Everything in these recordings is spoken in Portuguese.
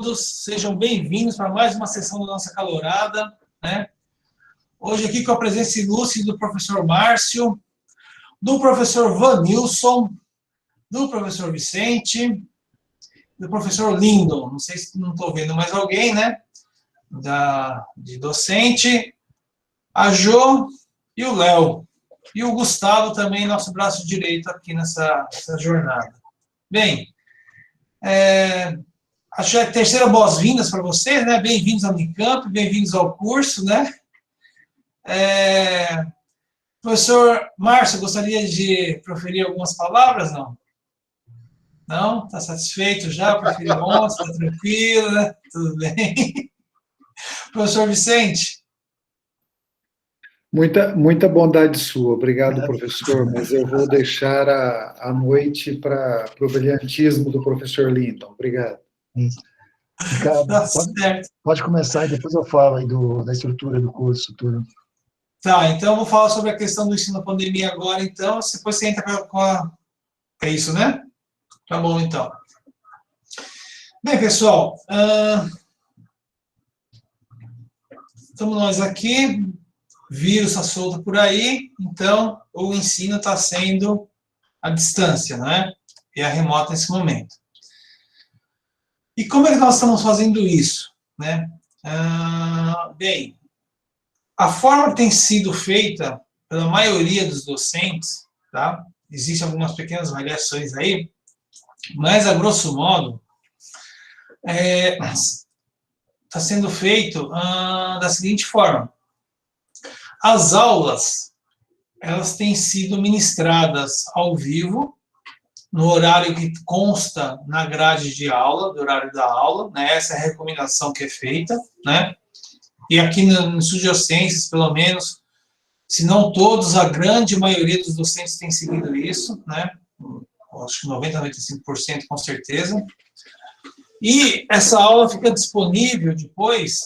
todos, sejam bem-vindos para mais uma sessão da nossa calorada, né? Hoje aqui com a presença ilustre do professor Márcio, do professor Vanilson, do professor Vicente, do professor Lindon, não sei se não estou vendo mais alguém, né? De docente, a Jo e o Léo. E o Gustavo também, nosso braço direito aqui nessa jornada. Bem, acho que é a terceira boas-vindas para vocês, né? Bem-vindos ao Unicamp, bem-vindos ao curso, né? Professor Márcio, gostaria de proferir algumas palavras, não? Não? Está satisfeito já? Proferiu ontem, está tranquilo, né? Tudo bem? Professor Vicente? Muita bondade sua, obrigado, professor, mas eu vou deixar a noite para o brilhantismo do professor Lindon. Obrigado. Ricardo, pode começar e depois eu falo aí da estrutura do curso, tudo. Tá, então eu vou falar sobre a questão do ensino na pandemia agora, então, depois você entra com a... É isso, né? Tá bom, então. Bem, pessoal, estamos nós aqui, vírus está solto por aí, então o ensino está sendo à distância, né? E a remota nesse momento. E como é que nós estamos fazendo isso, né? Bem, a forma que tem sido feita pela maioria dos docentes, tá? Existem algumas pequenas variações aí, mas, a grosso modo, está sendo feito da seguinte forma. As aulas, elas têm sido ministradas ao vivo, no horário que consta na grade de aula, do horário da aula, né? Essa é a recomendação que é feita, né? E aqui no Estúdio Ciências, pelo menos, se não todos, a grande maioria dos docentes tem seguido isso, né? Acho que 90%, 95% com certeza. E essa aula fica disponível depois,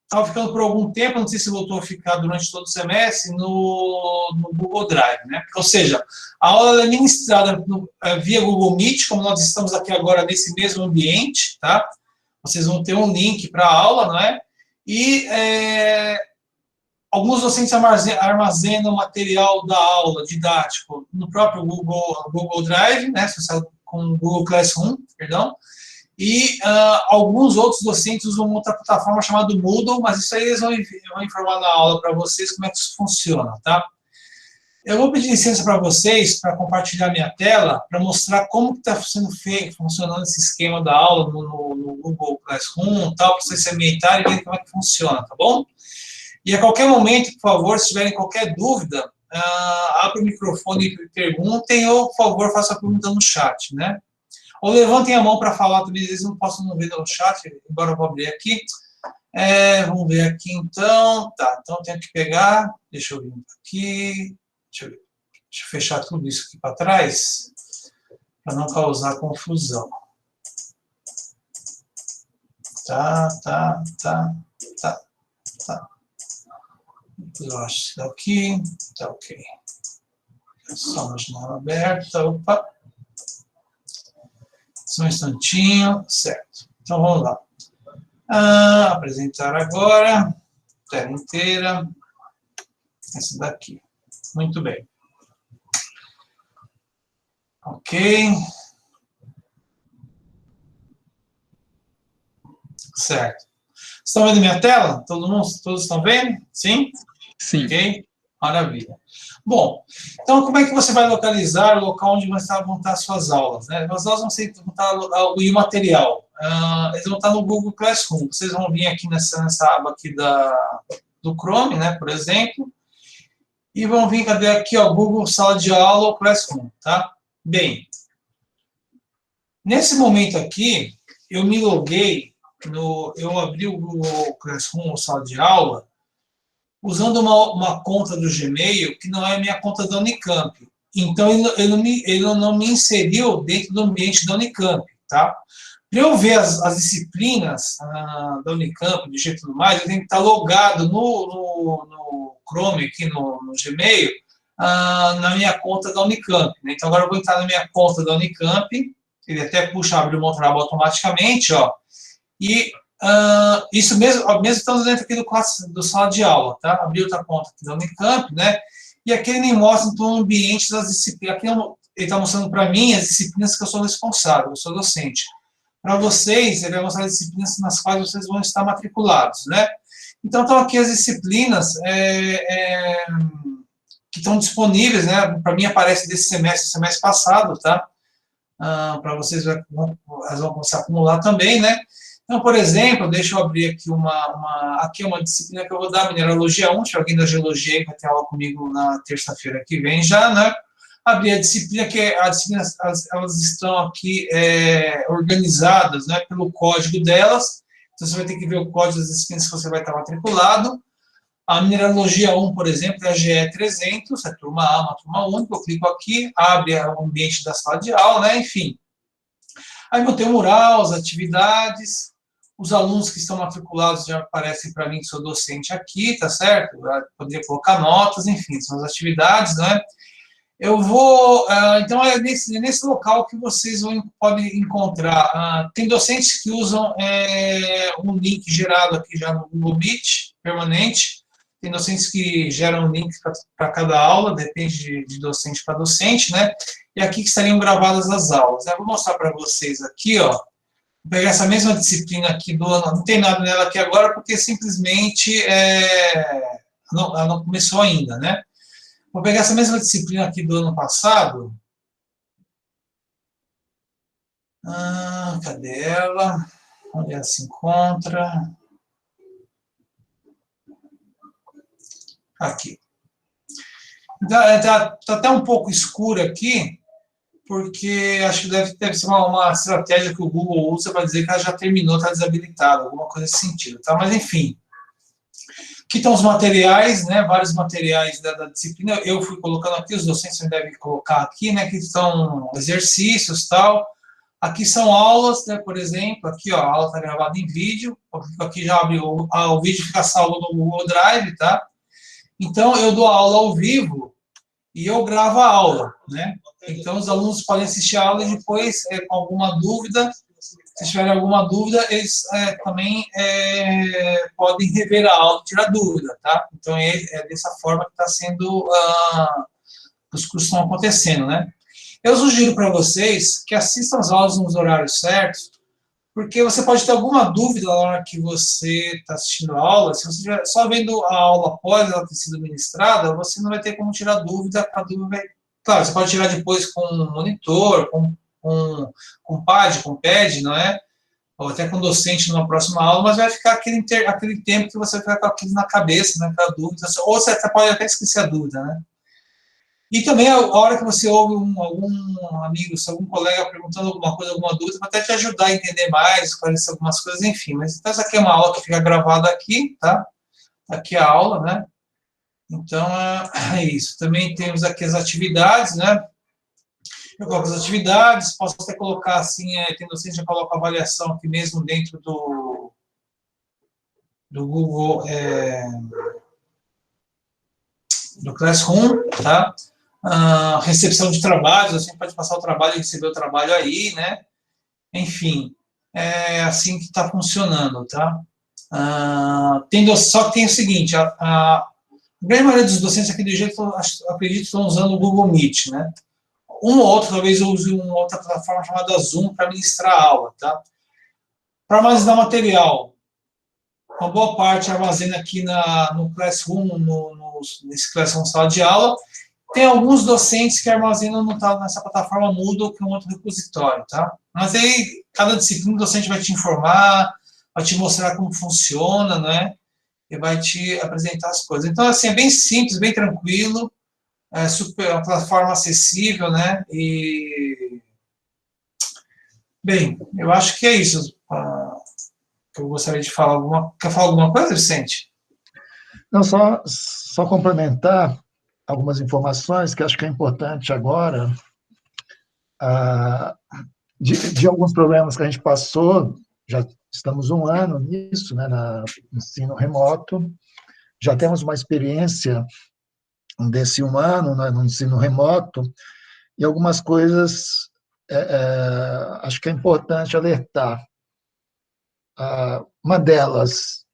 estava ficando por algum tempo, não sei se voltou a ficar durante todo o semestre, no Google Drive, né? Ou seja, a aula é ministrada via Google Meet, como nós estamos aqui agora nesse mesmo ambiente, tá? Vocês vão ter um link para a aula, não é? E alguns docentes armazenam o material da aula didático no próprio Google Drive, né? Com o Google Classroom, perdão. E alguns outros docentes usam uma outra plataforma chamada Moodle, mas isso aí eles vão informar na aula para vocês como é que isso funciona, tá? Eu vou pedir licença para vocês, para compartilhar minha tela, para mostrar como está sendo funcionando esse esquema da aula no Google Classroom, tal, para vocês se ambientarem e verem como é que funciona, tá bom? E a qualquer momento, por favor, se tiverem qualquer dúvida, abra o microfone e perguntem, ou, por favor, façam a pergunta no chat, né? Ou levantem a mão para falar também, às vezes não posso não ver no chat, embora eu vou abrir aqui. Vamos ver aqui, então. Tá, então eu tenho que pegar, deixa eu vir aqui, deixa eu fechar tudo isso aqui para trás, para não causar confusão. Tá. Eu acho que tá aqui, tá ok. Só uma janela aberta, opa. Só um instantinho, certo. Então, vamos lá. Apresentar agora, tela inteira, essa daqui. Muito bem. Ok. Certo. Estão vendo minha tela? Todos estão vendo? Sim? Sim. Ok. Maravilha. Bom, então como é que você vai localizar o local onde vão estar as suas aulas, né? As aulas vão estar e o material. Eles vão estar no Google Classroom. Vocês vão vir aqui nessa aba aqui do Chrome, né, por exemplo, e vão vir, cadê aqui, ó, Google Sala de Aula ou Classroom, tá? Bem, nesse momento aqui, eu me loguei, eu abri o Google Classroom ou Sala de Aula, usando uma conta do Gmail, que não é a minha conta da Unicamp. Então, ele não me inseriu dentro do ambiente da Unicamp, tá? Para eu ver as disciplinas da Unicamp, de jeito e tudo mais, eu tenho que estar logado no Chrome, aqui no Gmail, na minha conta da Unicamp, né? Então, agora eu vou entrar na minha conta da Unicamp, ele até abre o Montrabo automaticamente, ó, E isso mesmo estamos dentro aqui do sala de aula, tá? Abri outra conta aqui da Unicamp, né? E aqui ele me mostra, então, o ambiente das disciplinas. Aqui ele está mostrando para mim as disciplinas que eu sou responsável, eu sou docente. Para vocês, ele vai mostrar as disciplinas nas quais vocês vão estar matriculados, né? Então, estão aqui as disciplinas que estão disponíveis, né? Para mim, aparece desse semestre passado, tá? Para vocês, elas vão começar a acumular também, né? Então, por exemplo, deixa eu abrir aqui aqui é uma disciplina que eu vou dar, Mineralogia 1, se alguém da Geologia vai ter aula comigo na terça-feira que vem já, né? Abrir a disciplina, elas estão aqui organizadas, né, pelo código delas, então você vai ter que ver o código das disciplinas que você vai estar matriculado. A Mineralogia 1, por exemplo, é a GE 300, é turma A, uma turma única, eu clico aqui, abre o ambiente da sala de aula, né, enfim. Aí vou ter o mural, as atividades, os alunos que estão matriculados já aparecem para mim que sou docente aqui, tá certo? Eu poderia colocar notas, enfim, são as atividades, né? Eu vou, então é nesse local que vocês podem encontrar. Tem docentes que usam um link gerado aqui já no Google Meet, permanente. Tem docentes que geram um link para cada aula, depende de docente para docente, né? E aqui que estariam gravadas as aulas. Eu vou mostrar para vocês aqui, ó. Vou pegar essa mesma disciplina aqui do ano, não tem nada nela aqui agora, porque simplesmente ela não começou ainda, né? Vou pegar essa mesma disciplina aqui do ano passado. Cadê ela? Onde ela se encontra? Aqui. Está até um pouco escuro aqui, porque acho que deve ser uma estratégia que o Google usa para dizer que ela já terminou, está desabilitada, alguma coisa nesse sentido, tá? Mas, enfim. Aqui estão os materiais, né, vários materiais da disciplina, eu fui colocando aqui, os docentes devem colocar aqui, né, que estão exercícios e tal. Aqui são aulas, né, por exemplo, aqui, ó, a aula está gravada em vídeo, aqui já abre o vídeo, fica salvo no Google Drive, tá? Então, eu dou a aula ao vivo e eu gravo a aula, né? Então, os alunos podem assistir a aula e depois, com alguma dúvida, se tiverem alguma dúvida, eles também podem rever a aula e tirar dúvida, tá? Então, é dessa forma que está sendo, os cursos estão acontecendo, né? Eu sugiro para vocês que assistam as aulas nos horários certos, porque você pode ter alguma dúvida na hora que você está assistindo a aula. Se você estiver só vendo a aula após ela ter sido ministrada, você não vai ter como tirar dúvida. Claro, você pode tirar depois com um monitor, com PAD, com PED, não é? Ou até com docente numa próxima aula, mas vai ficar aquele tempo que você vai ficar com aquilo na cabeça, né, aquela dúvida, ou você pode até esquecer a dúvida, né? E também, a hora que você ouve algum amigo, algum colega perguntando alguma coisa, alguma dúvida, vai até te ajudar a entender mais, esclarecer algumas coisas, enfim. Mas então, essa aqui é uma aula que fica gravada aqui, tá? Aqui é a aula, né? Então, é isso. Também temos aqui as atividades, né? Eu coloco as atividades, posso até colocar assim, tem docente que já coloca a avaliação aqui mesmo dentro do Google, do Classroom, tá? Recepção de trabalhos, você pode passar o trabalho e receber o trabalho aí, né? Enfim, é assim que está funcionando, tá? Só que tem o seguinte, a grande maioria dos docentes aqui do jeito, acredito, estão usando o Google Meet, né? Um ou outro, talvez eu use uma outra plataforma chamada Zoom para ministrar a aula, tá? Para armazenar material, uma boa parte armazena aqui no Classroom, nesse Classroom sala de aula. Tem alguns docentes que armazenam nessa plataforma Moodle, que é um outro repositório, tá? Mas aí, cada disciplina, o docente vai te informar, vai te mostrar como funciona, né? E vai te apresentar as coisas. Então, assim, é bem simples, bem tranquilo, uma plataforma acessível, né? E, bem, eu acho que é isso que eu gostaria de falar. Quer falar alguma coisa, Vicente? Não, só complementar algumas informações que acho que é importante agora, de alguns problemas que a gente passou, já estamos 1 ano nisso, né, no ensino remoto, já temos uma experiência desse 1 ano, né, no ensino remoto, e algumas coisas acho que é importante alertar. uma delas,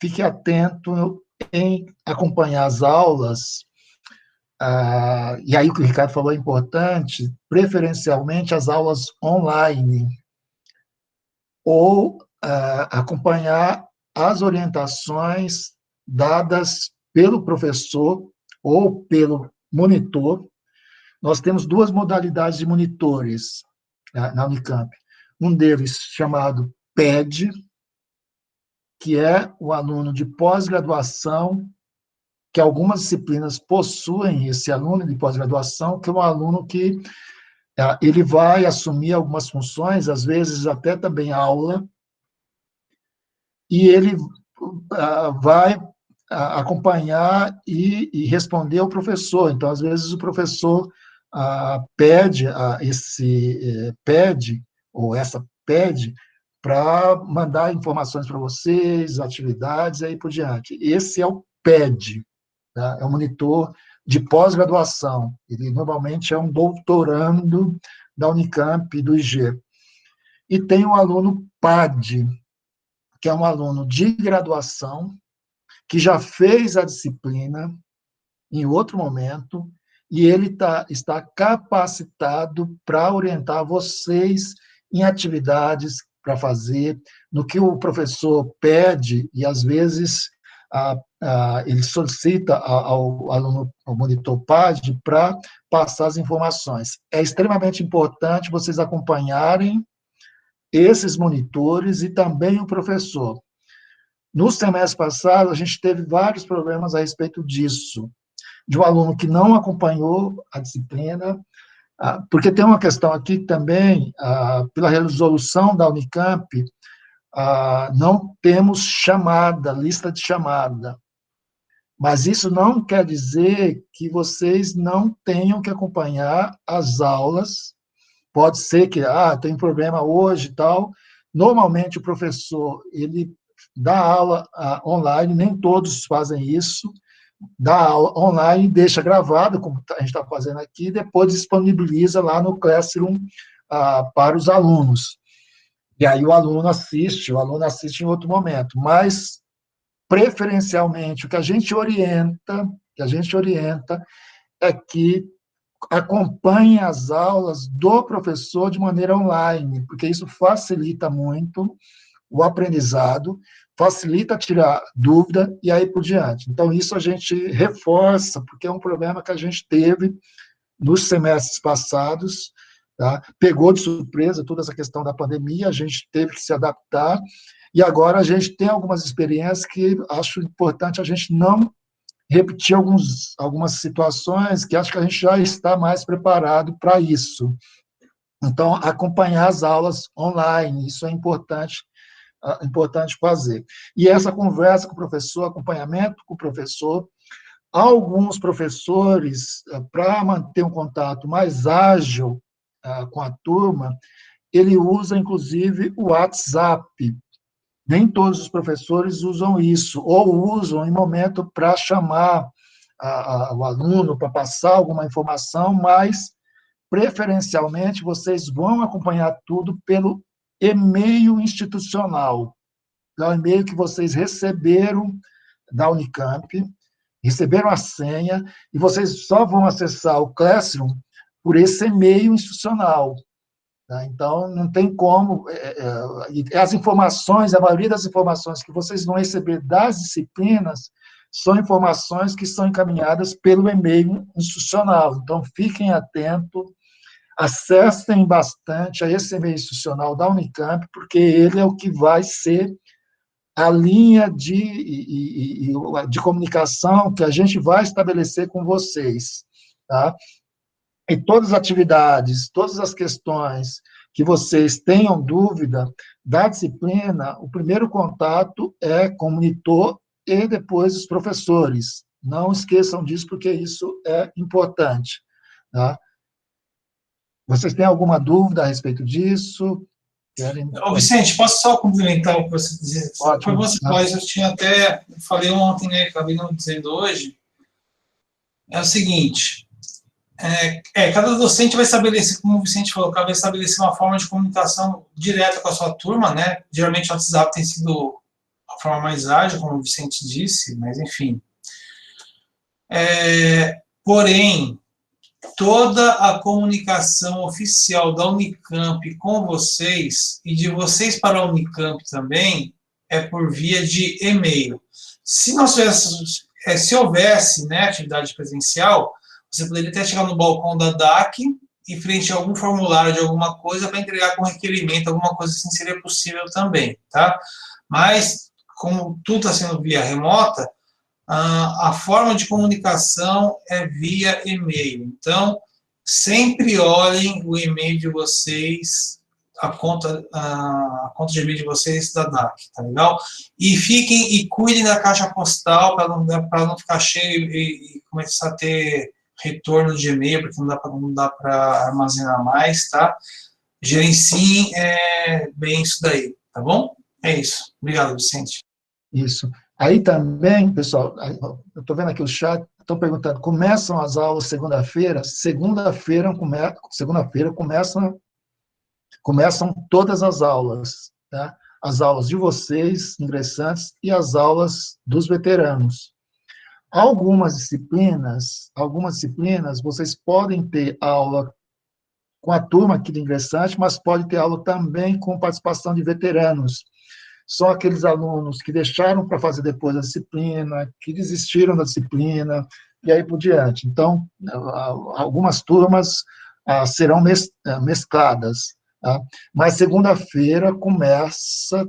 fique atento em acompanhar as aulas, e aí o que o Ricardo falou é importante, preferencialmente as aulas online, ou acompanhar as orientações dadas pelo professor ou pelo monitor. Nós temos duas modalidades de monitores na Unicamp. Um deles chamado PED, que é o aluno de pós-graduação, que algumas disciplinas possuem esse aluno de pós-graduação, que é um aluno que ele vai assumir algumas funções, às vezes até também aula, e ele vai acompanhar e responder ao professor. Então, às vezes, o professor pede esse PED, ou essa PED, para mandar informações para vocês, atividades, e aí por diante. Esse é o PED, tá? É o monitor de pós-graduação. Ele, normalmente, é um doutorando da Unicamp e do IG. E tem o aluno PAD, que é um aluno de graduação, que já fez a disciplina em outro momento, e ele está capacitado para orientar vocês em atividades para fazer, no que o professor pede, e às vezes ele solicita ao aluno, ao monitor PAD, para passar as informações. É extremamente importante vocês acompanharem esses monitores e também o professor. No semestre passado, a gente teve vários problemas a respeito disso, de um aluno que não acompanhou a disciplina, porque tem uma questão aqui também, pela resolução da Unicamp, não temos chamada, lista de chamada, mas isso não quer dizer que vocês não tenham que acompanhar as aulas. Pode ser que, tem problema hoje e tal. Normalmente, o professor, ele dá aula online, nem todos fazem isso, dá aula online, deixa gravado, como a gente está fazendo aqui, e depois disponibiliza lá no Classroom para os alunos. E aí o aluno assiste em outro momento. Mas, preferencialmente, o que a gente orienta é que acompanhe as aulas do professor de maneira online, porque isso facilita muito o aprendizado, facilita tirar dúvida e aí por diante. Então, isso a gente reforça, porque é um problema que a gente teve nos semestres passados, tá? Pegou de surpresa toda essa questão da pandemia, a gente teve que se adaptar, e agora a gente tem algumas experiências que acho importante a gente não repetir algumas situações que acho que a gente já está mais preparado para isso. Então, acompanhar as aulas online, isso é importante fazer. E essa conversa com o professor, acompanhamento com o professor, alguns professores, para manter um contato mais ágil com a turma, ele usa, inclusive, o WhatsApp. Nem todos os professores usam isso, ou usam em momento para chamar o aluno, para passar alguma informação, mas, preferencialmente, vocês vão acompanhar tudo pelo e-mail institucional. É o e-mail que vocês receberam da Unicamp, receberam a senha, e vocês só vão acessar o Classroom por esse e-mail institucional. Então, não tem como, as informações, a maioria das informações que vocês vão receber das disciplinas são informações que são encaminhadas pelo e-mail institucional. Então, fiquem atentos, acessem bastante a esse e-mail institucional da Unicamp, porque ele é o que vai ser a linha de comunicação que a gente vai estabelecer com vocês, tá? E todas as atividades, todas as questões que vocês tenham dúvida da disciplina, o primeiro contato é com o monitor e depois os professores. Não esqueçam disso, porque isso é importante. Tá? Vocês têm alguma dúvida a respeito disso? Vicente, posso só complementar o que você dizia? Foi você, mas eu tinha até, falei ontem, né, acabei não dizendo hoje, é o seguinte, Cada docente vai estabelecer, como o Vicente falou, vai estabelecer uma forma de comunicação direta com a sua turma, né? Geralmente o WhatsApp tem sido a forma mais ágil, como o Vicente disse, mas enfim. Porém, toda a comunicação oficial da Unicamp com vocês, e de vocês para a Unicamp também, é por via de e-mail. Se houvesse, né, atividade presencial, você poderia até chegar no balcão da DAC e frente a algum formulário de alguma coisa para entregar com requerimento, alguma coisa assim seria possível também, tá? Mas, como tudo está sendo via remota, a forma de comunicação é via e-mail. Então, sempre olhem o e-mail de vocês, a conta de e-mail de vocês da DAC, tá legal? E fiquem e cuidem da caixa postal para não ficar cheio e começar a ter retorno de e-mail, porque não dá para armazenar mais, tá? Gerenciem bem isso daí, tá bom? É isso. Obrigado, Vicente. Isso. Aí também, pessoal, eu estou vendo aqui o chat, estão perguntando, começam as aulas segunda-feira? Segunda-feira começam todas as aulas, tá? As aulas de vocês, ingressantes, e as aulas dos veteranos. Algumas disciplinas, vocês podem ter aula com a turma aqui de ingressante, mas pode ter aula também com participação de veteranos. São aqueles alunos que deixaram para fazer depois a disciplina, que desistiram da disciplina, e aí por diante. Então, algumas turmas serão mescladas, tá? Mas segunda-feira começa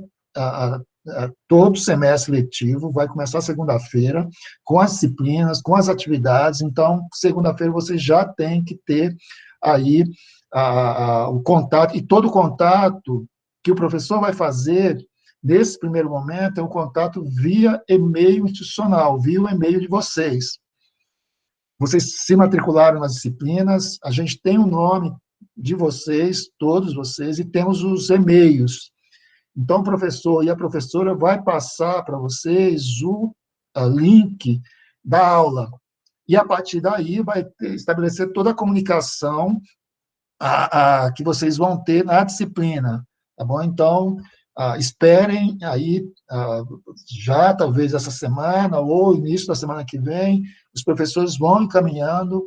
todo o semestre letivo, vai começar segunda-feira, com as disciplinas, com as atividades. Então, segunda-feira você já tem que ter aí o contato, e todo o contato que o professor vai fazer nesse primeiro momento é um contato via e-mail institucional, via o e-mail de vocês. Vocês se matricularam nas disciplinas, a gente tem o nome de vocês, todos vocês, e temos os e-mails. Então, o professor e a professora vai passar para vocês o link da aula. E, a partir daí, vai estabelecer toda a comunicação que vocês vão ter na disciplina. Tá bom? Então, esperem aí, já talvez essa semana, ou início da semana que vem, os professores vão encaminhando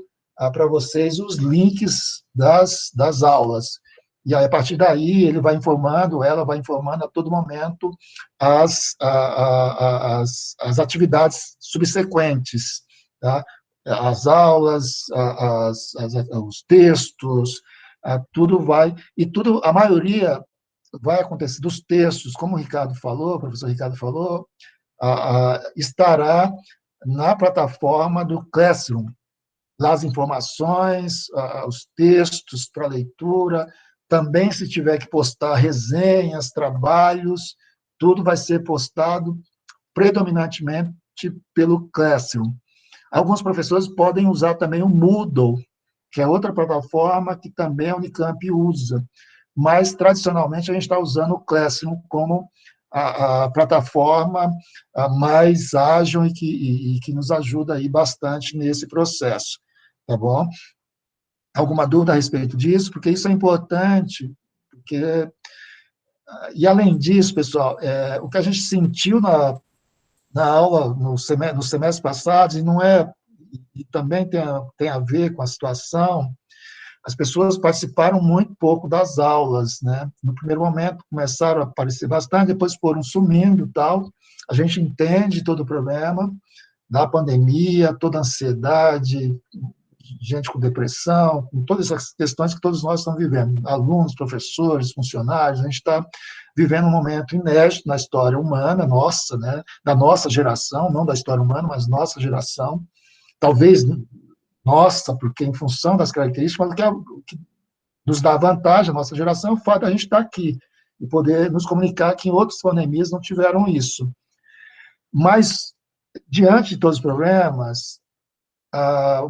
para vocês os links das aulas. E aí, a partir daí, ela vai informando a todo momento as atividades subsequentes, tá? As aulas, os textos, tudo vai, e tudo, a maioria vai acontecer dos textos, como o professor Ricardo falou, estará na plataforma do Classroom, lá as informações, os textos para leitura. Também, se tiver que postar resenhas, trabalhos, tudo vai ser postado predominantemente pelo Classroom. Alguns professores podem usar também o Moodle, que é outra plataforma que também a Unicamp usa, mas, tradicionalmente, a gente está usando o Classroom como a plataforma mais ágil e que nos ajuda aí bastante nesse processo, tá bom? Alguma dúvida a respeito disso? Porque isso é importante, porque... E, além disso, pessoal, o que a gente sentiu na aula, no semestre passado, e também tem a ver com a situação, as pessoas participaram muito pouco das aulas, né? No primeiro momento começaram a aparecer bastante, depois foram sumindo e tal. A gente entende todo o problema da pandemia, toda a ansiedade, gente com depressão, com todas essas questões que todos nós estamos vivendo, alunos, professores, funcionários. A gente está vivendo um momento inédito na história humana nossa, né? Da nossa geração, não da história humana, mas nossa geração. Talvez nossa, porque em função das características, mas o que nos dá vantagem, a nossa geração, é o fato de a gente estar aqui e poder nos comunicar que em outras pandemias não tiveram isso. Mas, diante de todos os problemas,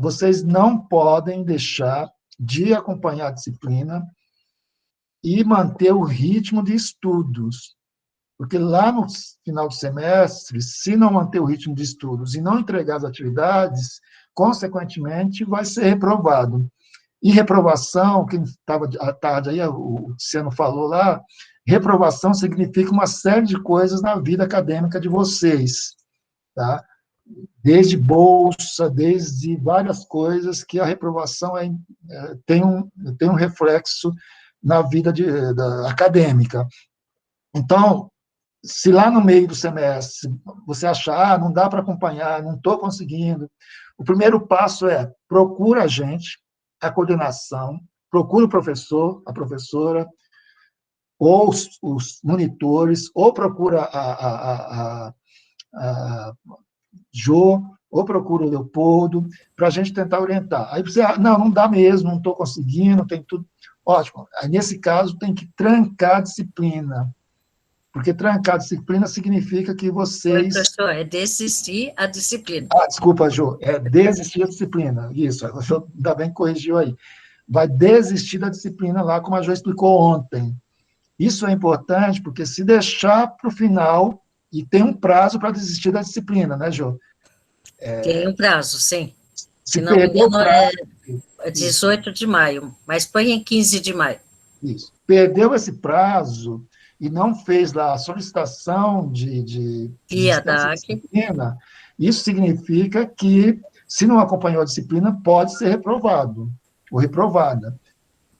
vocês não podem deixar de acompanhar a disciplina e manter o ritmo de estudos, porque lá no final do semestre, se não manter o ritmo de estudos e não entregar as atividades, consequentemente, vai ser reprovado. E reprovação, quem estava à tarde aí, o Tiziano falou lá, reprovação significa uma série de coisas na vida acadêmica de vocês, tá? Desde bolsa, desde várias coisas que a reprovação tem um reflexo na vida acadêmica. Então, se lá no meio do semestre você achar, não dá para acompanhar, não estou conseguindo, o primeiro passo é procura a gente, a coordenação, procura o professor, a professora, ou os monitores, ou procura a Jo, ou procura o Leopoldo, para a gente tentar orientar. Aí você, não dá mesmo, não estou conseguindo, tem tudo. Ótimo. Aí, nesse caso, tem que trancar a disciplina, porque trancar a disciplina significa que vocês... Oi, professor, é desistir a disciplina. Desculpa, Jo, é desistir da disciplina. Isso, ainda bem que corrigiu aí. Vai desistir da disciplina lá, como a Jo explicou ontem. Isso é importante, porque se deixar para o final, e tem um prazo para desistir da disciplina, né, Jo? Tem um prazo, sim. Se não me engano, é 18 de maio, mas põe em 15 de maio. Isso. Perdeu esse prazo e não fez lá a solicitação de disciplina, isso significa que, se não acompanhou a disciplina, pode ser reprovado ou reprovada.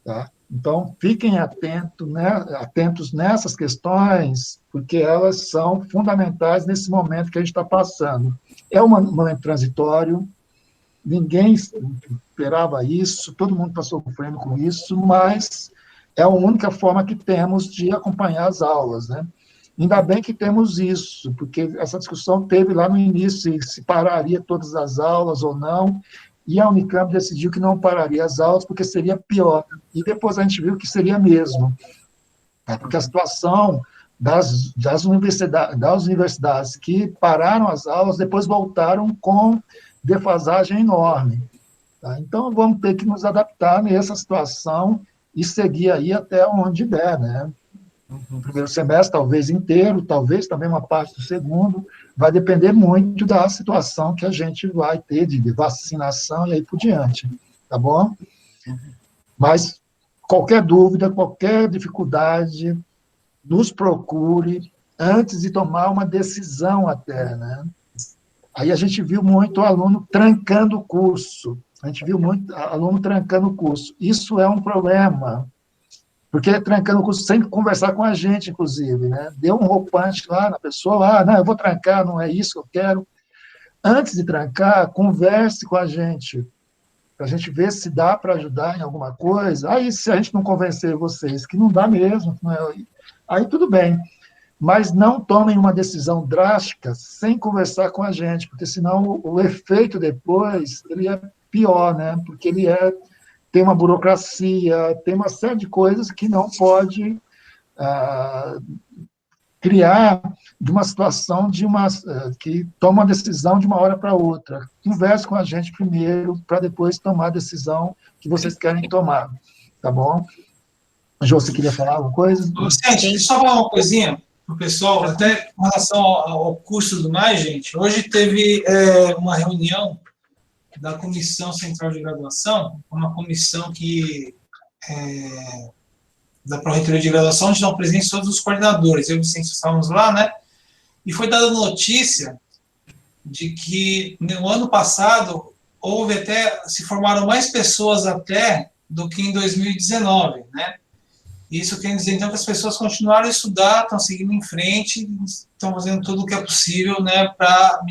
Tá? Então, fiquem atentos nessas questões, porque elas são fundamentais nesse momento que a gente está passando. É um momento transitório, ninguém esperava isso, todo mundo está sofrendo com isso, mas é a única forma que temos de acompanhar as aulas, né? Ainda bem que temos isso, porque essa discussão teve lá no início, se pararia todas as aulas ou não, e a Unicamp decidiu que não pararia as aulas, porque seria pior. E depois a gente viu que seria mesmo. Porque a situação das universidades que pararam as aulas, depois voltaram com defasagem enorme. Tá? Então, vamos ter que nos adaptar nessa situação e seguir aí até onde der, né? No primeiro semestre, talvez inteiro, talvez também uma parte do segundo, vai depender muito da situação que a gente vai ter de vacinação e aí por diante, tá bom? Mas qualquer dúvida, qualquer dificuldade, nos procure antes de tomar uma decisão até, né? Aí a gente viu muito aluno trancando o curso, a gente viu muito aluno trancando o curso. Isso é um problema, porque trancando o curso sem conversar com a gente, inclusive, né? Deu um roupante lá na pessoa, não, eu vou trancar, não é isso que eu quero. Antes de trancar, converse com a gente, para a gente ver se dá para ajudar em alguma coisa. Aí, se a gente não convencer vocês que não dá mesmo, não é, aí tudo bem. Mas não tomem uma decisão drástica sem conversar com a gente, porque senão o efeito depois ele é pior, né? Porque ele tem uma burocracia, tem uma série de coisas que não pode criar de uma situação que toma uma decisão de uma hora para outra. Converse com a gente primeiro, para depois tomar a decisão que vocês querem tomar, tá bom? Jô, você queria falar alguma coisa? Gente, só falar uma coisinha para o pessoal, até com relação ao curso e tudo mais, gente. Hoje teve uma reunião da Comissão Central de Graduação, uma comissão da Pró-Reitoria de Graduação, onde estão presentes todos os coordenadores. Eu e o Vicente estávamos lá, né? E foi dada notícia de que no ano passado se formaram mais pessoas até do que em 2019, né? Isso quer dizer, então, que as pessoas continuaram a estudar, estão seguindo em frente, estão fazendo tudo o que é possível, né, para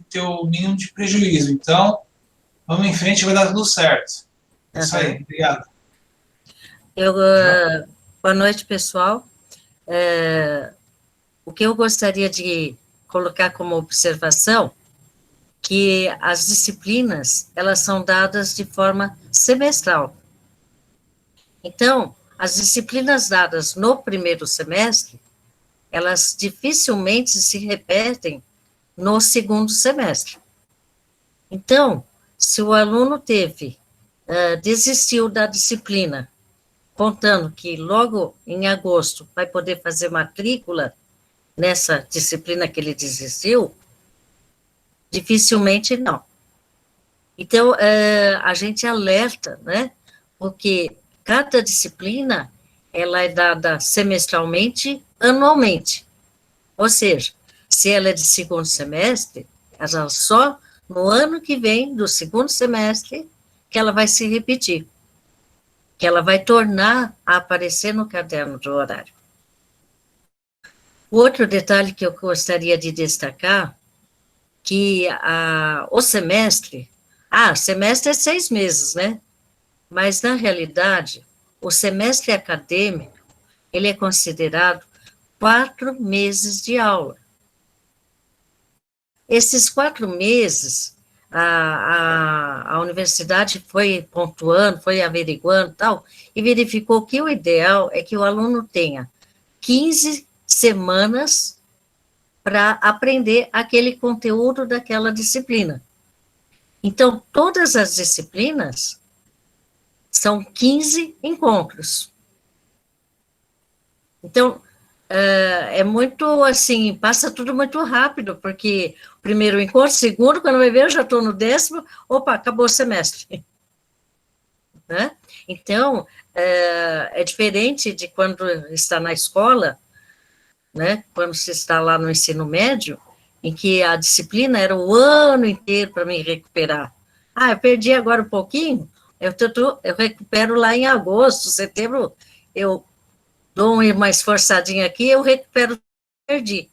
ter o mínimo de prejuízo. Então, vamos em frente, vai dar tudo certo. É isso aí, obrigado. Boa noite, pessoal. O que eu gostaria de colocar como observação, que as disciplinas, elas são dadas de forma semestral. Então, as disciplinas dadas no primeiro semestre, elas dificilmente se repetem no segundo semestre. Então, se o aluno desistiu da disciplina, contando que logo em agosto vai poder fazer matrícula nessa disciplina que ele desistiu, dificilmente não. Então, a gente alerta, né? Porque cada disciplina, ela é dada semestralmente, anualmente. Ou seja, se ela é de segundo semestre, ela só no ano que vem, do segundo semestre, que ela vai se repetir, que ela vai tornar a aparecer no caderno do horário. O outro detalhe que eu gostaria de destacar, que o semestre é 6 meses, né? Mas, na realidade, o semestre acadêmico, ele é considerado 4 meses de aula. Esses 4 meses, a universidade foi pontuando, foi averiguando tal, e verificou que o ideal é que o aluno tenha 15 semanas para aprender aquele conteúdo daquela disciplina. Então, todas as disciplinas são 15 encontros. Então, é muito assim, passa tudo muito rápido, porque o primeiro encontro, segundo, quando vai ver, eu já estou no 10º, opa, acabou o semestre. Né? Então, é diferente de quando está na escola, né? Quando se está lá no ensino médio, em que a disciplina era o ano inteiro para me recuperar. Eu perdi agora um pouquinho, eu recupero lá em agosto, setembro, eu dou uma esforçadinha aqui, eu recupero o que perdi.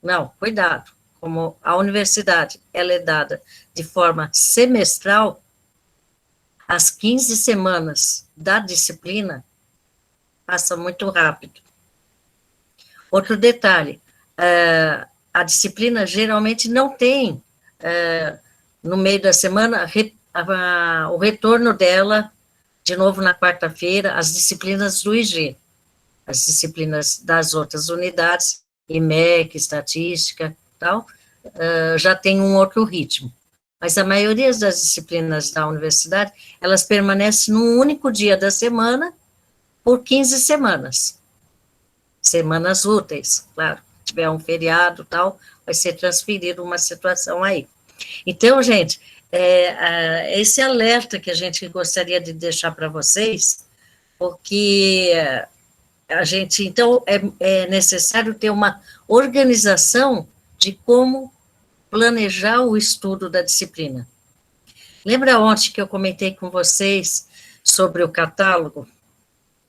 Não, cuidado, como a universidade, ela é dada de forma semestral, as 15 semanas da disciplina passam muito rápido. Outro detalhe, a disciplina geralmente não tem, no meio da semana, o retorno dela, de novo na quarta-feira, as disciplinas do IG, as disciplinas das outras unidades, IMEC, estatística, tal, já tem um outro ritmo. Mas a maioria das disciplinas da universidade, elas permanecem num único dia da semana, por 15 semanas. Semanas úteis, claro. Se tiver um feriado, tal, vai ser transferido uma situação aí. Então, gente, esse alerta que a gente gostaria de deixar para vocês, porque a gente, então, é necessário ter uma organização de como planejar o estudo da disciplina. Lembra ontem que eu comentei com vocês sobre o catálogo?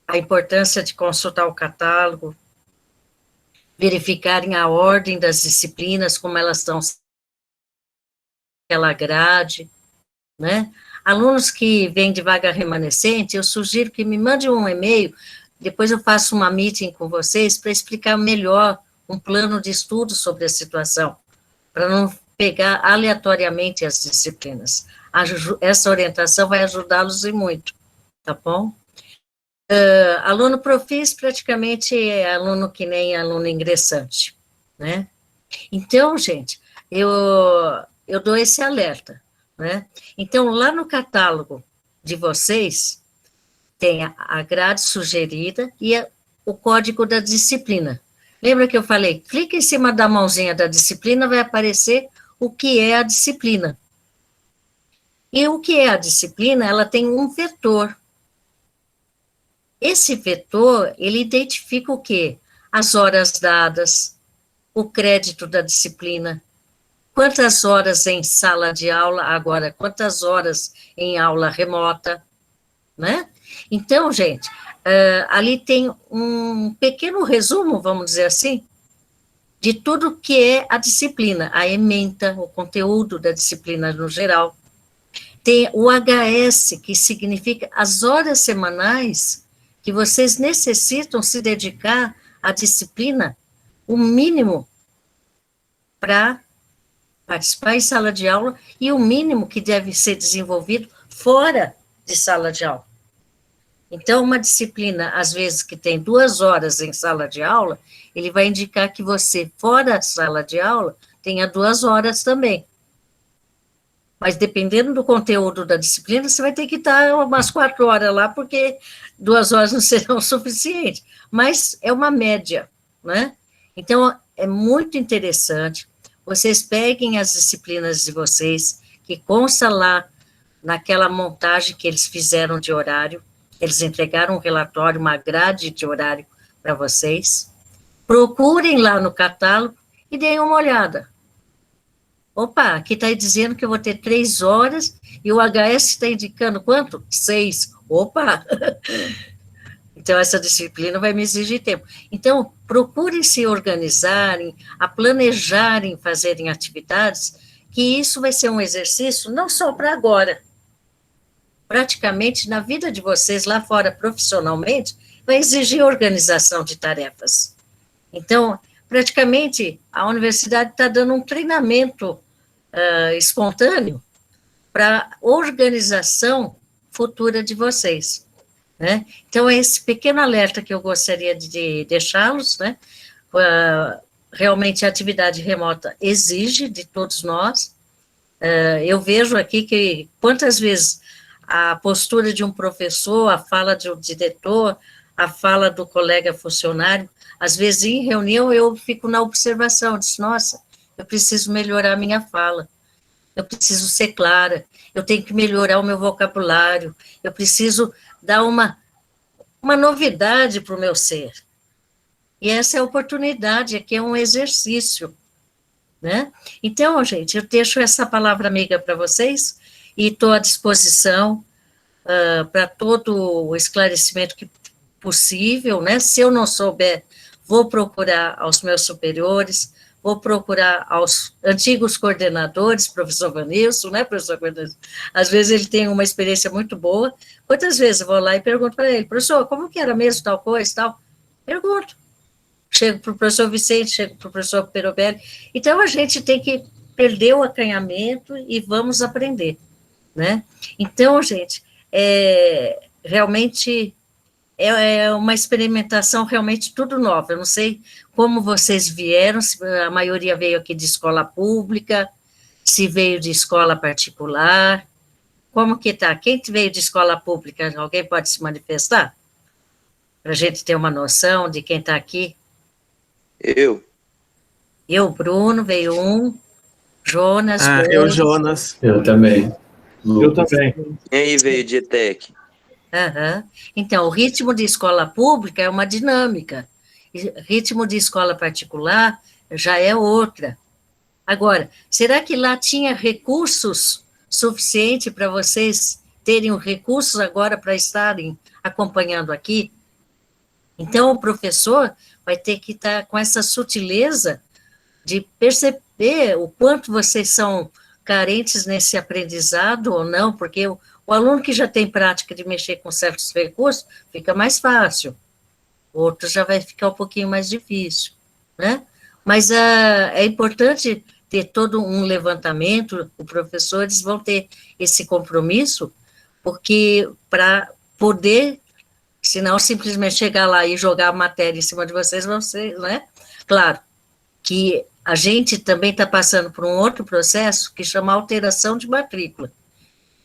A importância de consultar o catálogo, verificarem a ordem das disciplinas, como elas estão naquela grade, né? Alunos que vêm de vaga remanescente, eu sugiro que me mandem um e-mail, depois eu faço uma meeting com vocês para explicar melhor um plano de estudo sobre a situação, para não pegar aleatoriamente as disciplinas. Essa orientação vai ajudá-los e muito, tá bom? Aluno profis praticamente é aluno que nem aluno ingressante, né? Então, gente, eu dou esse alerta, né? Então, lá no catálogo de vocês, tem a grade sugerida e o código da disciplina. Lembra que eu falei, clica em cima da mãozinha da disciplina, vai aparecer o que é a disciplina. E o que é a disciplina? Ela tem um vetor. Esse vetor, ele identifica o quê? As horas dadas, o crédito da disciplina, quantas horas em sala de aula, agora, quantas horas em aula remota, né? Então, gente, ali tem um pequeno resumo, vamos dizer assim, de tudo que é a disciplina, a ementa, o conteúdo da disciplina no geral. Tem o HS, que significa as horas semanais que vocês necessitam se dedicar à disciplina, o mínimo para participar em sala de aula e o mínimo que deve ser desenvolvido fora de sala de aula. Então, uma disciplina, às vezes, que tem 2 horas em sala de aula, ele vai indicar que você, fora da sala de aula, tenha 2 horas também. Mas, dependendo do conteúdo da disciplina, você vai ter que estar umas 4 horas lá, porque 2 horas não serão suficientes. Mas é uma média, né? Então, é muito interessante. Vocês peguem as disciplinas de vocês, que consta lá naquela montagem que eles fizeram de horário, eles entregaram um relatório, uma grade de horário para vocês. Procurem lá no catálogo e deem uma olhada. Opa, aqui está dizendo que eu vou ter 3 horas e o HS está indicando quanto? 6. Opa! Então, essa disciplina vai me exigir tempo. Então, procurem se organizarem, a planejarem, fazerem atividades, que isso vai ser um exercício não só para agora. Praticamente, na vida de vocês, lá fora, profissionalmente, vai exigir organização de tarefas. Então, praticamente, a universidade está dando um treinamento espontâneo para organização futura de vocês, né? Então, é esse pequeno alerta que eu gostaria de deixá-los, né? Realmente, a atividade remota exige de todos nós. Eu vejo aqui que quantas vezes a postura de um professor, a fala de um diretor, a fala do colega funcionário, às vezes em reunião eu fico na observação, diz, nossa, eu preciso melhorar a minha fala, eu preciso ser clara, eu tenho que melhorar o meu vocabulário, eu preciso dar uma novidade para o meu ser. E essa é a oportunidade, aqui é um exercício, né? Então, gente, eu deixo essa palavra amiga para vocês e estou à disposição para todo o esclarecimento que possível, né? Se eu não souber, vou procurar aos meus superiores, vou procurar aos antigos coordenadores, professor Vanilson, né, professor Vanilson? Às vezes ele tem uma experiência muito boa. Quantas vezes eu vou lá e pergunto para ele, professor, como que era mesmo tal coisa, tal? Pergunto. Chego para o professor Vicente, chego para o professor Perobelli. Então, a gente tem que perder o acanhamento e vamos aprender, né? Então, gente, realmente é uma experimentação realmente tudo nova. Eu não sei como vocês vieram, se a maioria veio aqui de escola pública, se veio de escola particular, como que tá? Quem veio de escola pública, alguém pode se manifestar? Para a gente ter uma noção de quem está aqui. Eu, Bruno, veio um, Jonas. Eu, Jonas. Eu também. Eu também. quem aí veio de ETEC? Então, o ritmo de escola pública é uma dinâmica, ritmo de escola particular já é outra. Agora, será que lá tinha recursos suficientes para vocês terem os recursos agora para estarem acompanhando aqui? Então, o professor vai ter que estar com essa sutileza de perceber o quanto vocês são carentes nesse aprendizado ou não, porque o aluno que já tem prática de mexer com certos recursos, fica mais fácil. Outros já vai ficar um pouquinho mais difícil, né? Mas é importante ter todo um levantamento, os professores vão ter esse compromisso, porque para poder, senão simplesmente chegar lá e jogar a matéria em cima de vocês, né? Claro que a gente também está passando por um outro processo que chama alteração de matrícula.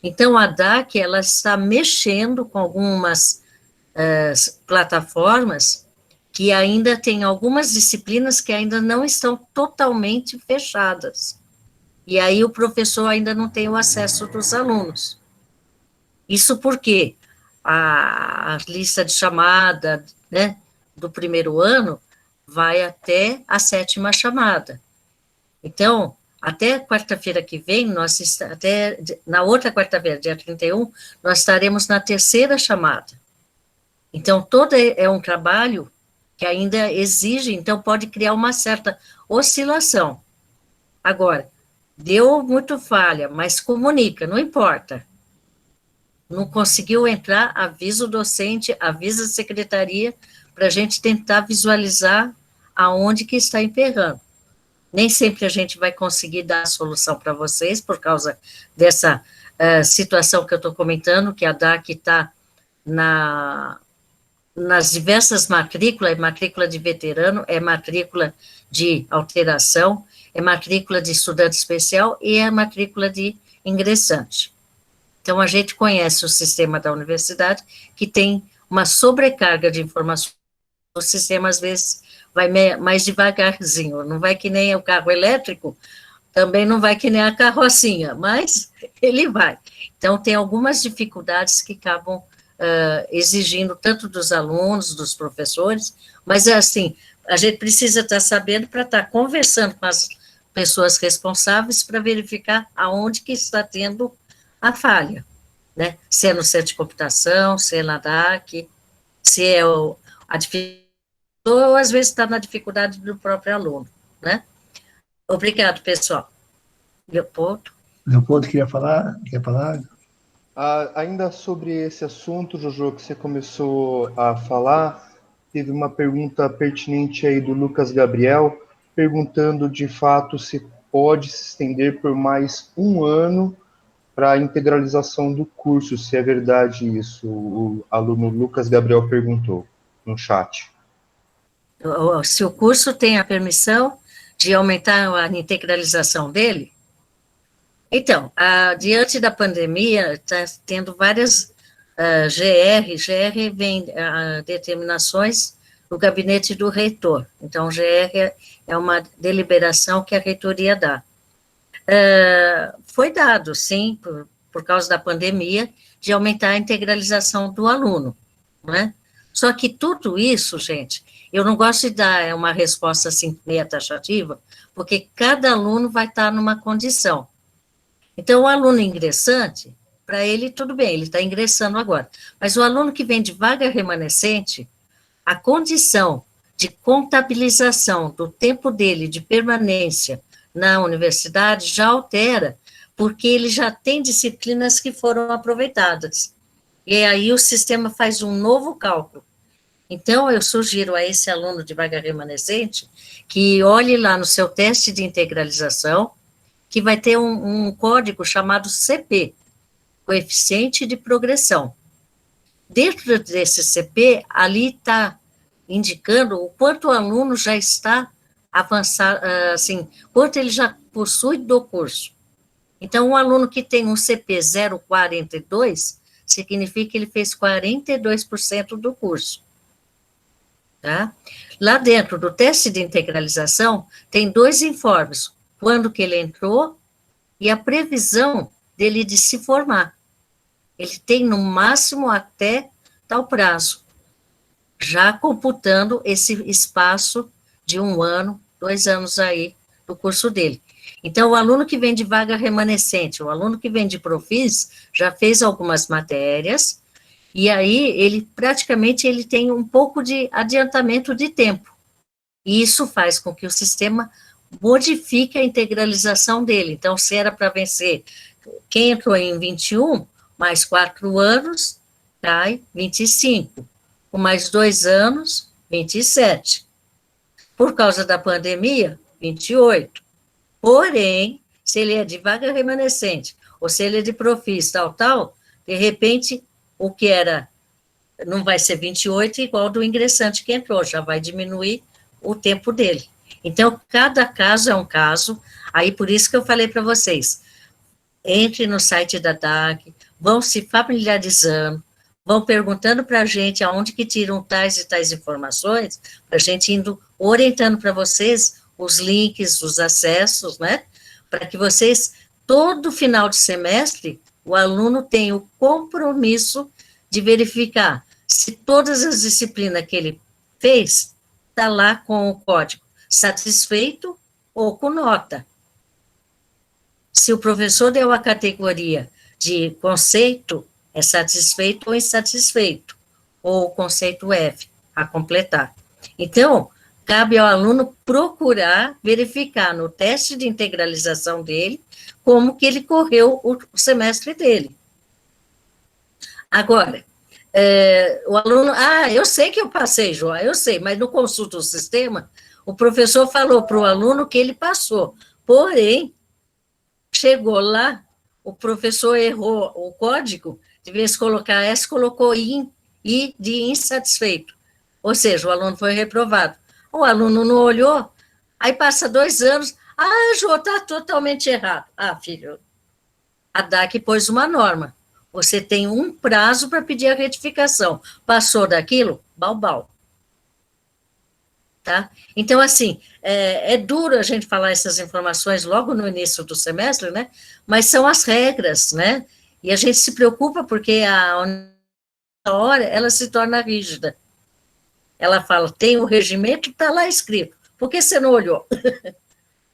Então, a DAC, ela está mexendo com algumas plataformas que ainda tem algumas disciplinas que ainda não estão totalmente fechadas. E aí o professor ainda não tem o acesso dos alunos. Isso porque a lista de chamada, né, do primeiro ano vai até a 7ª chamada. Então, até quarta-feira que vem, na outra quarta-feira, dia 31, nós estaremos na 3ª chamada. Então, todo é um trabalho que ainda exige, então pode criar uma certa oscilação. Agora, deu muito falha, mas comunica, não importa. Não conseguiu entrar, avisa o docente, avisa a secretaria, para a gente tentar visualizar aonde que está emperrando. Nem sempre a gente vai conseguir dar a solução para vocês, por causa dessa situação que eu estou comentando, que a DAC está nas diversas matrículas, é matrícula de veterano, é matrícula de alteração, é matrícula de estudante especial e é matrícula de ingressante. Então, a gente conhece o sistema da universidade, que tem uma sobrecarga de informações, o sistema, às vezes, vai mais devagarzinho, não vai que nem o carro elétrico, também não vai que nem a carrocinha, mas ele vai. Então, tem algumas dificuldades que acabam exigindo tanto dos alunos, dos professores, mas é assim, a gente precisa estar sabendo para estar conversando com as pessoas responsáveis para verificar aonde que está tendo a falha, né? Se é no centro de computação, se é na DAC, se é a dificuldade, ou às vezes está na dificuldade do próprio aluno, né? Obrigado, pessoal. Leopoldo? Leopoldo queria falar? Quer falar? Ainda sobre esse assunto, Jojo, que você começou a falar, teve uma pergunta pertinente aí do Lucas Gabriel, perguntando de fato se pode se estender por mais um ano para a integralização do curso, se é verdade isso, o aluno Lucas Gabriel perguntou no chat. Se o curso tem a permissão de aumentar a integralização dele? Então, diante da pandemia, está tendo várias GR vem determinações do gabinete do reitor. Então, GR é uma deliberação que a reitoria dá. Foi dado, sim, por causa da pandemia, de aumentar a integralização do aluno, né? Só que tudo isso, gente, eu não gosto de dar uma resposta assim meia taxativa, porque cada aluno vai estar numa condição. Então, o aluno ingressante, para ele, tudo bem, ele está ingressando agora. Mas o aluno que vem de vaga remanescente, a condição de contabilização do tempo dele de permanência na universidade já altera, porque ele já tem disciplinas que foram aproveitadas. E aí o sistema faz um novo cálculo. Então, eu sugiro a esse aluno de vaga remanescente que olhe lá no seu teste de integralização, que vai ter um código chamado CP, Coeficiente de Progressão. Dentro desse CP, ali está indicando o quanto o aluno já está avançado, assim, quanto ele já possui do curso. Então, um aluno que tem um CP 0,42, significa que ele fez 42% do curso. Tá? Lá dentro do teste de integralização, tem 2 informes, quando que ele entrou e a previsão dele de se formar. Ele tem no máximo até tal prazo, já computando esse espaço de 1 ano, 2 anos aí do curso dele. Então, o aluno que vem de vaga remanescente, o aluno que vem de Profis, já fez algumas matérias, e aí ele praticamente ele tem um pouco de adiantamento de tempo. E isso faz com que o sistema modifique a integralização dele. Então, se era para vencer, quem entrou em 21, mais 4 anos, cai 25. Com mais 2 anos, 27. Por causa da pandemia, 28. Porém, se ele é de vaga remanescente, ou se ele é de Profis, tal, de repente, o que era, não vai ser 28 igual do ingressante que entrou, já vai diminuir o tempo dele. Então, cada caso é um caso, aí por isso que eu falei para vocês, entre no site da DAC, vão se familiarizando, vão perguntando para a gente aonde que tiram tais e tais informações, para a gente indo orientando para vocês os links, os acessos, né, para que vocês, todo final de semestre, o aluno tenha o compromisso de verificar se todas as disciplinas que ele fez, está lá com o código satisfeito ou com nota. Se o professor deu a categoria de conceito, é satisfeito ou insatisfeito, ou o conceito F, a completar. Então, cabe ao aluno procurar verificar no teste de integralização dele como que ele correu o semestre dele. Agora, o aluno, eu sei que eu passei, João, eu sei, mas no consulta o sistema, o professor falou para o aluno que ele passou, porém, chegou lá, o professor errou o código, de vez de colocar S, colocou I de insatisfeito, ou seja, o aluno foi reprovado. O aluno não olhou, aí passa 2 anos, João, está totalmente errado. Filho, a DAC pôs uma norma, você tem um prazo para pedir a retificação, passou daquilo, bal. tá? Então, assim, é duro a gente falar essas informações logo no início do semestre, né? Mas são as regras, né? E a gente se preocupa porque a hora ela se torna rígida. Ela fala, tem o regimento, está lá escrito. Por que você não olhou?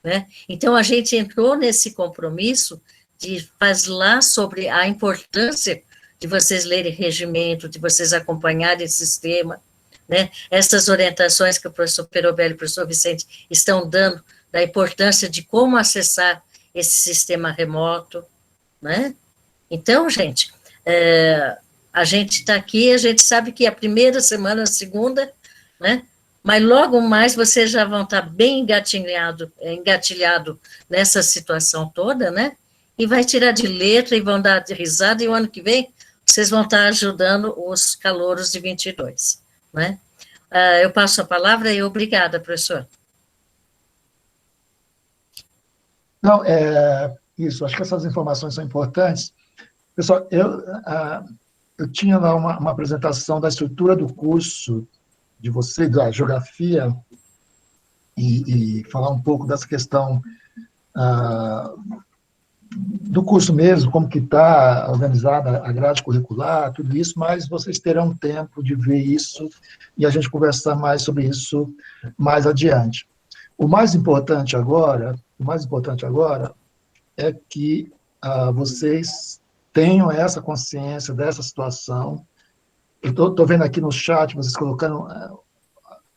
Né? Então, a gente entrou nesse compromisso de falar sobre a importância de vocês lerem regimento, de vocês acompanharem esse sistema, né? Essas orientações que o professor Perobelli e o professor Vicente estão dando, da importância de como acessar esse sistema remoto, né? Então, gente, a gente está aqui, a gente sabe que a primeira semana, a segunda, né? Mas logo mais vocês já vão estar bem engatilhado nessa situação toda, né? E vai tirar de letra e vão dar de risada, e o ano que vem vocês vão estar ajudando os calouros de 22, né? Eu passo a palavra e obrigada, professor. Não, isso, acho que essas informações são importantes. Pessoal, eu tinha lá uma apresentação da estrutura do curso de vocês, da geografia, e falar um pouco dessa questão do curso mesmo, como que está organizada a grade curricular, tudo isso, mas vocês terão tempo de ver isso e a gente conversar mais sobre isso mais adiante. O mais importante agora é que vocês tenham essa consciência dessa situação. Eu estou vendo aqui no chat, vocês colocando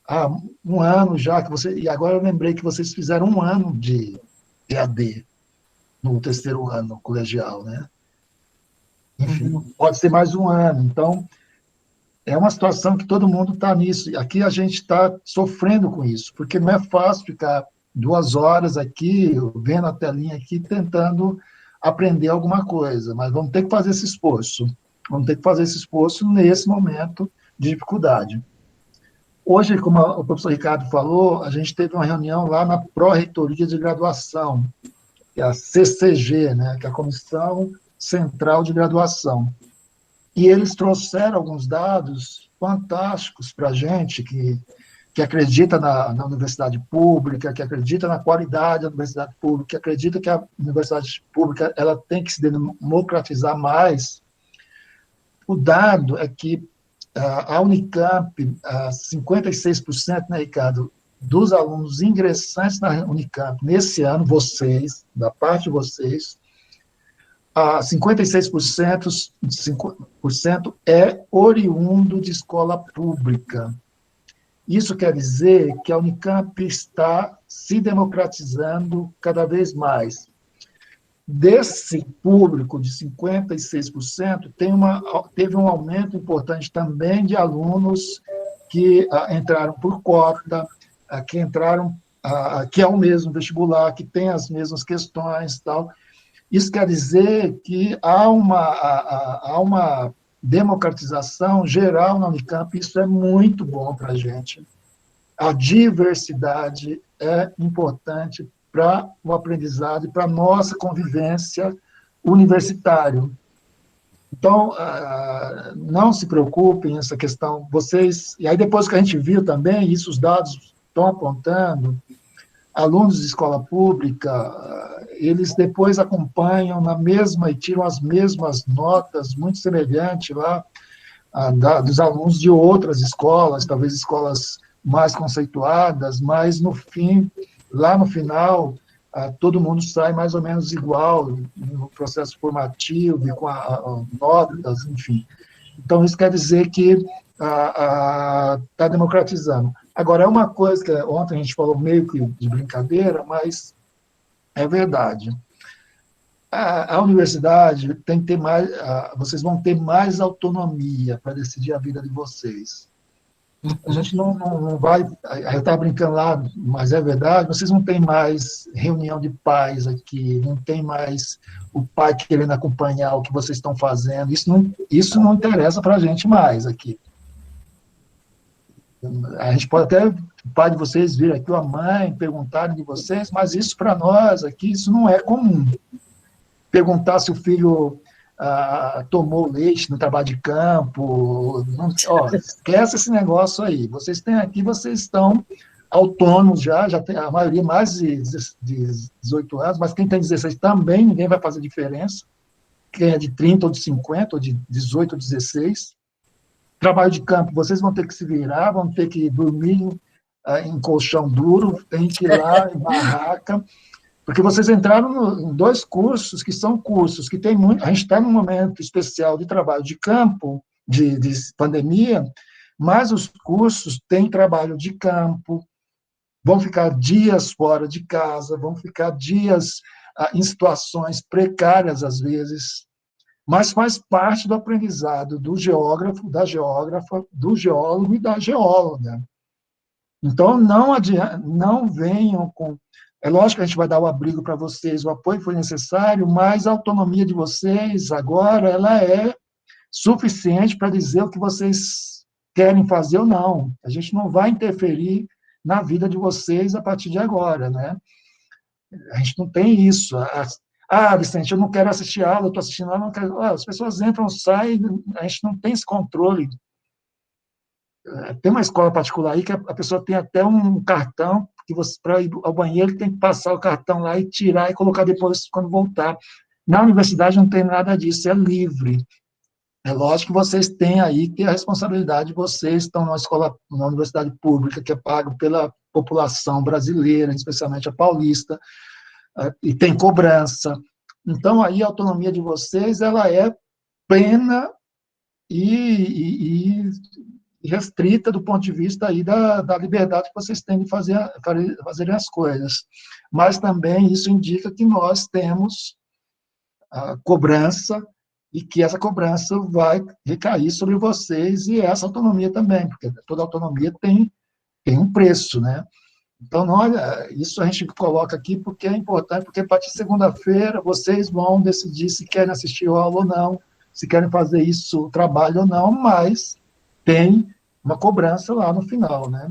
há um ano já, e agora eu lembrei que vocês fizeram um ano de EAD no terceiro ano colegial, né? Enfim, pode ser mais um ano. Então, é uma situação que todo mundo está nisso. E aqui a gente está sofrendo com isso, porque não é fácil ficar 2 horas aqui, vendo a telinha aqui, tentando aprender alguma coisa, mas vamos ter que fazer esse esforço. Vamos ter que fazer esse esforço nesse momento de dificuldade. Hoje, como o professor Ricardo falou, a gente teve uma reunião lá na Pró-Reitoria de Graduação, que é a CCG, né, que é a Comissão Central de Graduação. E eles trouxeram alguns dados fantásticos para a gente, que acredita na universidade pública, que acredita na qualidade da universidade pública, que acredita que a universidade pública ela tem que se democratizar mais. O dado é que a Unicamp, 56%, né, Ricardo, dos alunos ingressantes na Unicamp nesse ano, vocês, da parte de vocês, 56% é oriundo de escola pública. Isso quer dizer que a Unicamp está se democratizando cada vez mais. Desse público de 56%, teve um aumento importante também de alunos que entraram por cota, que entraram, que é o mesmo vestibular, que tem as mesmas questões e tal. Isso quer dizer que há uma democratização geral na Unicamp, isso é muito bom para a gente. A diversidade é importante para o aprendizado e para a nossa convivência universitária. Então, não se preocupem essa questão, vocês... E aí, depois que a gente viu também, isso os dados estão apontando, alunos de escola pública, eles depois acompanham na mesma e tiram as mesmas notas, muito semelhante lá, dos alunos de outras escolas, talvez escolas mais conceituadas, mas no fim, lá no final, todo mundo sai mais ou menos igual no processo formativo e com notas, enfim. Então, isso quer dizer que está democratizando. Agora, é uma coisa que ontem a gente falou meio que de brincadeira, mas é verdade. A universidade tem que ter mais, vocês vão ter mais autonomia para decidir a vida de vocês. A gente não vai, eu estava brincando lá, mas é verdade, vocês não têm mais reunião de pais aqui, não tem mais o pai querendo acompanhar o que vocês estão fazendo, isso não interessa para a gente mais aqui. A gente pode até, o pai de vocês vir aqui, ou a mãe, perguntarem de vocês, mas isso para nós aqui, isso não é comum. Perguntar se o filho tomou leite no trabalho de campo, esquece esse negócio aí. Vocês têm aqui, vocês estão autônomos já tem a maioria mais de 18 anos, mas quem tem 16 também, ninguém vai fazer diferença, quem é de 30 ou de 50, ou de 18 ou 16. Trabalho de campo, vocês vão ter que se virar, vão ter que dormir em colchão duro, tem que ir lá em barraca, porque vocês entraram em 2 cursos que são cursos que tem muito. A gente está num momento especial de trabalho de campo, de pandemia, mas os cursos têm trabalho de campo, vão ficar dias fora de casa, vão ficar dias em situações precárias, às vezes, mas faz parte do aprendizado do geógrafo, da geógrafa, do geólogo e da geóloga. Então, não venham com... É lógico que a gente vai dar o abrigo para vocês, o apoio que foi necessário, mas a autonomia de vocês, agora, ela é suficiente para dizer o que vocês querem fazer ou não. A gente não vai interferir na vida de vocês a partir de agora, né? A gente não tem isso. Vicente, eu não quero assistir aula, eu estou assistindo aula, não quero... As pessoas entram, saem, a gente não tem esse controle. Tem uma escola particular aí que a pessoa tem até um cartão, que você, para ir ao banheiro, tem que passar o cartão lá e tirar e colocar depois quando voltar. Na universidade não tem nada disso, é livre. É lógico que vocês têm aí que a responsabilidade de vocês estão numa universidade pública que é paga pela população brasileira, especialmente a paulista, e tem cobrança. Então, aí a autonomia de vocês, ela é plena e restrita do ponto de vista aí da liberdade que vocês têm de fazerem as coisas. Mas também isso indica que nós temos a cobrança e que essa cobrança vai recair sobre vocês e essa autonomia também, porque toda autonomia tem um preço, né? Então, olha, isso a gente coloca aqui porque é importante, porque a partir de segunda-feira vocês vão decidir se querem assistir aula ou não, se querem fazer isso, trabalho ou não, mas tem uma cobrança lá no final, né?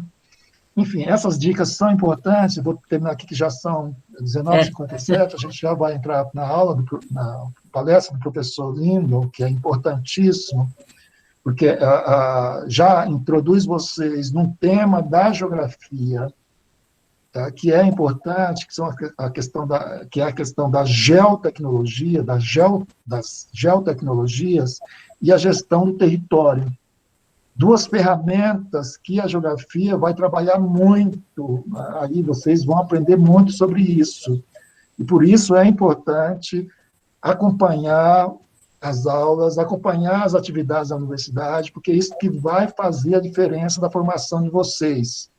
Enfim, essas dicas são importantes, vou terminar aqui que já são 19h57, a gente já vai entrar na aula, na palestra do professor Lindon, que é importantíssimo, porque já introduz vocês num tema da geografia, tá, que é importante, que é a questão da geotecnologia, das geotecnologias e a gestão do território. 2 ferramentas que a geografia vai trabalhar muito, aí vocês vão aprender muito sobre isso. E por isso é importante acompanhar as aulas, acompanhar as atividades da universidade, porque é isso que vai fazer a diferença da formação de vocês.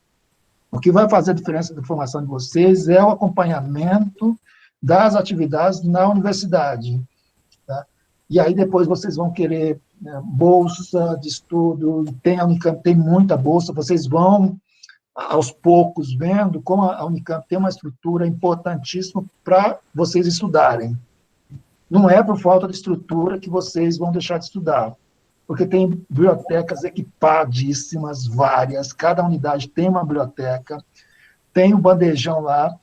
O que vai fazer a diferença da formação de vocês é o acompanhamento das atividades na universidade. Tá? E aí depois vocês vão querer bolsa de estudo, a Unicamp tem muita bolsa, vocês vão, aos poucos, vendo como a Unicamp tem uma estrutura importantíssima para vocês estudarem. Não é por falta de estrutura que vocês vão deixar de estudar, porque tem bibliotecas equipadíssimas, várias, cada unidade tem uma biblioteca, tem um bandejão lá.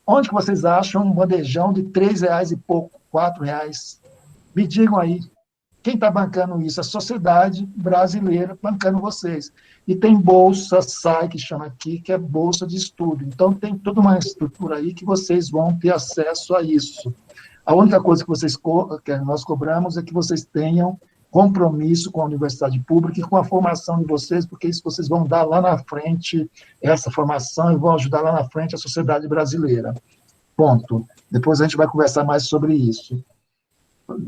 Onde que vocês acham um bandejão de R$3 e pouco, R$4? Me digam aí. Quem está bancando isso? A sociedade brasileira bancando vocês. E tem bolsa SAI, que chama aqui, que é bolsa de estudo. Então, tem toda uma estrutura aí que vocês vão ter acesso a isso. A única coisa que nós cobramos é que vocês tenham compromisso com a universidade pública e com a formação de vocês, porque isso vocês vão dar lá na frente, essa formação, e vão ajudar lá na frente a sociedade brasileira. Ponto. Depois a gente vai conversar mais sobre isso.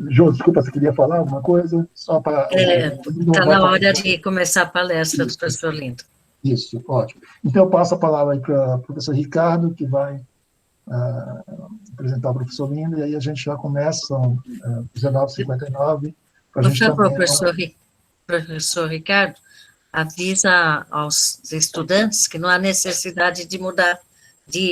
Jô, desculpa, você queria falar alguma coisa? Só para... Está na hora de começar a palestra do professor Lindo. Isso, ótimo. Então, eu passo a palavra aí para o professor Ricardo, que vai apresentar o professor Lindo, e aí a gente já começa, 19h59. Por favor, professor Ricardo, avisa aos estudantes que não há necessidade de mudar de